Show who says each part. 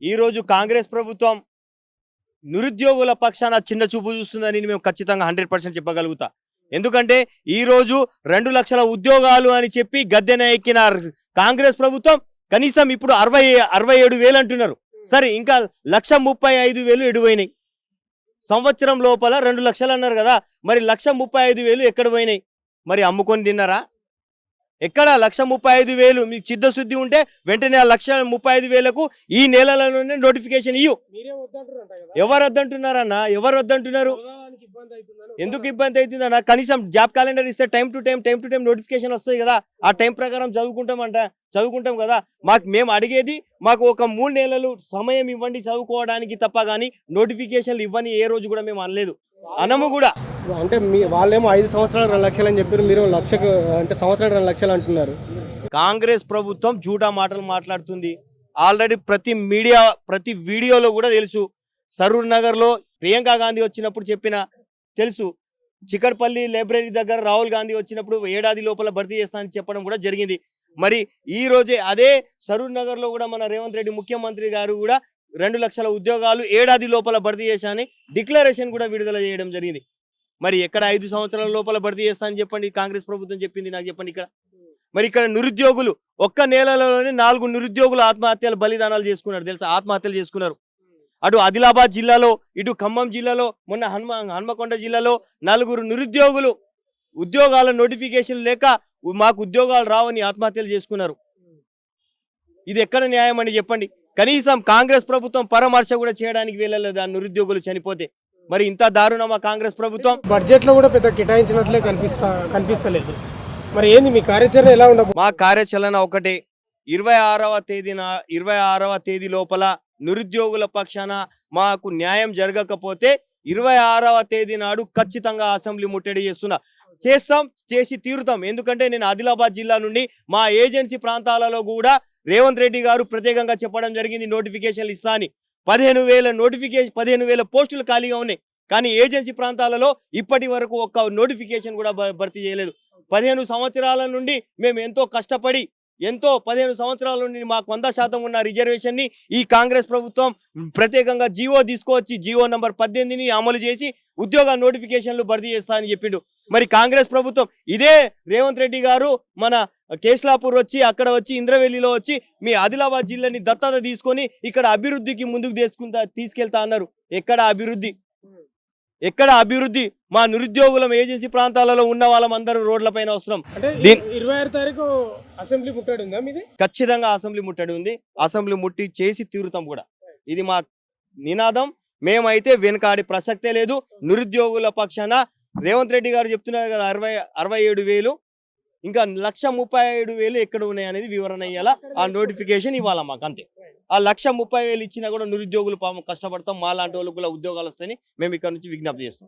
Speaker 1: ఈరోజు కాంగ్రెస్ ప్రభుత్వం నిరుద్యోగుల పక్షాన చిన్న చూపు చూస్తుందని మేము ఖచ్చితంగా 100% చెప్పగలుగుతా. ఎందుకంటే ఈరోజు 2 లక్షల ఉద్యోగాలు అని చెప్పి గద్దెన ఎక్కిన కాంగ్రెస్ ప్రభుత్వం కనీసం ఇప్పుడు 67,000 అంటున్నారు. సరే, ఇంకా 1,35,000 ఎడిపోయినాయి. సంవత్సరం లోపల 2 లక్షలు అన్నారు కదా, మరి 1,35,000 ఎక్కడ పోయినాయి? మరి అమ్ముకొని తిన్నారా? ఎక్కడ 1,35,000? మీకు చిత్తశుద్ధి ఉంటే వెంటనే 1,35,000కు ఈ నెలలోనే నోటిఫికేషన్ ఇయ్యు. ఎవరు వద్దంటున్నారన్న? ఎవరు వద్దంటున్నారు? ఎందుకు ఇబ్బంది అవుతుందన్న? కనీసం జాబ్ క్యాలెండర్ ఇస్తే టైం టు టైం నోటిఫికేషన్ వస్తాయి కదా, ఆ టైం ప్రకారం చదువుకుంటాం కదా. మేము అడిగేది మాకు ఒక 3 నెలలు సమయం ఇవ్వండి చదువుకోవడానికి తప్ప కానీ నోటిఫికేషన్లు ఇవ్వని ఏ రోజు కూడా మేము అనలేదు, అనము కూడా.
Speaker 2: అంటే వాళ్ళేమో 5 సంవత్సరాలు 2 లక్షలు అని చెప్పారు, మీరు లక్షకు అంటే సంవత్సరాలు 2 లక్షలు అంటున్నారు.
Speaker 1: కాంగ్రెస్ ప్రభుత్వం జూటా మాటలు మాట్లాడుతుంది. ఆల్రెడీ ప్రతి వీడియోలో కూడా తెలుసు. సరూర్ నగర్లో ప్రియాంక గాంధీ వచ్చినప్పుడు తెలుసు. చికట్పల్లి లైబ్రరీ దగ్గర రాహుల్ గాంధీ వచ్చినప్పుడు ఏడాది లోపల భర్తీ చేస్తానని చెప్పడం కూడా జరిగింది. మరి ఈ రోజే అదే సరూర్ నగర్లో కూడా మన రేవంత్ రెడ్డి ముఖ్యమంత్రి గారు కూడా 2 లక్షల ఉద్యోగాలు ఏడాది లోపల భర్తీ చేశానని డిక్లరేషన్ కూడా విడుదల చేయడం జరిగింది. మరి ఎక్కడ 5 సంవత్సరాల లోపల భర్తీ చేస్తానని చెప్పండి కాంగ్రెస్ ప్రభుత్వం చెప్పింది? నాకు చెప్పండి. మరి ఇక్కడ నిరుద్యోగులు ఒక్క నెలలోనే 4 నిరుద్యోగులు ఆత్మహత్యలు బలిదానాలు చేసుకున్నారు తెలుసా? ఆత్మహత్యలు చేసుకున్నారు. అటు ఆదిలాబాద్ జిల్లాలో, ఇటు ఖమ్మం జిల్లాలో, మొన్న హన్మకొండ జిల్లాలో 4 నిరుద్యోగులు ఉద్యోగాల నోటిఫికేషన్ లేక మాకు ఉద్యోగాలు రావని ఆత్మహత్యలు చేసుకున్నారు. ఇది ఎక్కడ న్యాయం అని చెప్పండి? కనీసం కాంగ్రెస్ ప్రభుత్వం పరామర్శ కూడా చేయడానికి వెళ్ళలేదు ఆ నిరుద్యోగులు చనిపోతే. మరి ఇంత దారుణమా కాంగ్రెస్ ప్రభుత్వం?
Speaker 2: బడ్జెట్ లో కూడా పెద్ద కేటాయించినట్లే కనిపిస్తలేదు. మరి ఏంది మీ కార్యాచరణ ఎలా ఉండదు?
Speaker 1: మా కార్యాచరణ ఒకటే, 26వ తేదీ లోపల నిరుద్యోగుల పక్షాన మాకు న్యాయం జరగకపోతే 26వ తేదీ నాడు ఖచ్చితంగా అసెంబ్లీ ముట్టడి చేసి తీరుతాం. ఎందుకంటే నేను ఆదిలాబాద్ జిల్లా నుండి మా ఏజెన్సీ ప్రాంతాలలో కూడా రేవంత్ రెడ్డి గారు ప్రత్యేకంగా చెప్పడం జరిగింది నోటిఫికేషన్లు ఇస్తా అని. 15,000 పోస్టులు ఖాళీగా ఉన్నాయి. కానీ ఏజెన్సీ ప్రాంతాలలో ఇప్పటి వరకు ఒక్క నోటిఫికేషన్ కూడా భర్తీ చేయలేదు. 15 సంవత్సరాల నుండి మేము ఎంతో కష్టపడి 15 సంవత్సరాల నుండి మాకు 100% ఉన్న రిజర్వేషన్ ని ఈ కాంగ్రెస్ ప్రభుత్వం ప్రత్యేకంగా జీవో తీసుకొచ్చి జీవో నంబర్ 18ని అమలు చేసి ఉద్యోగ నోటిఫికేషన్లు భర్తీ చేస్తా అని చెప్పిండు. మరి కాంగ్రెస్ ప్రభుత్వం ఇదే రేవంత్ రెడ్డి గారు మన కేస్లాపూర్ వచ్చి, అక్కడ వచ్చి ఇంద్రవెల్లిలో వచ్చి మీ ఆదిలాబాద్ జిల్లాని దత్తత తీసుకొని ఇక్కడ అభివృద్ధికి ముందుకు తీసుకెళ్తా అన్నారు. ఎక్కడ అభివృద్ధి? మా నిరుద్యోగులం ఏజెన్సీ ప్రాంతాలలో ఉన్న వాళ్ళందరూ రోడ్ల పైన వస్తున్నాం.
Speaker 2: 26 తారీఖు అసెంబ్లీ ముట్టడి ఉందా మీది?
Speaker 1: ఖచ్చితంగా అసెంబ్లీ ముట్టడి ఉంది. అసెంబ్లీ ముట్టి చేసి తీరుతాం కూడా. ఇది మా నినాదం. మేమైతే వెనకాడి ప్రసక్తే లేదు. నిరుద్యోగుల పక్షాన రేవంత్ రెడ్డి గారు చెప్తున్నారు కదా 67,000, ఇంకా 1,37,000 ఎక్కడ ఉన్నాయి అనేది వివరణ ఇవ్వాలా, ఆ నోటిఫికేషన్ ఇవ్వాలా మాకు, అంతే. ఆ 1,30,000 ఇచ్చినా కూడా నిరుద్యోగులు పాపం కష్టపడతాం. మా లాంటి వాళ్ళకు కూడా ఉద్యోగాలు వస్తాయని మేము ఇక్కడ నుంచి విజ్ఞప్తి చేస్తాం.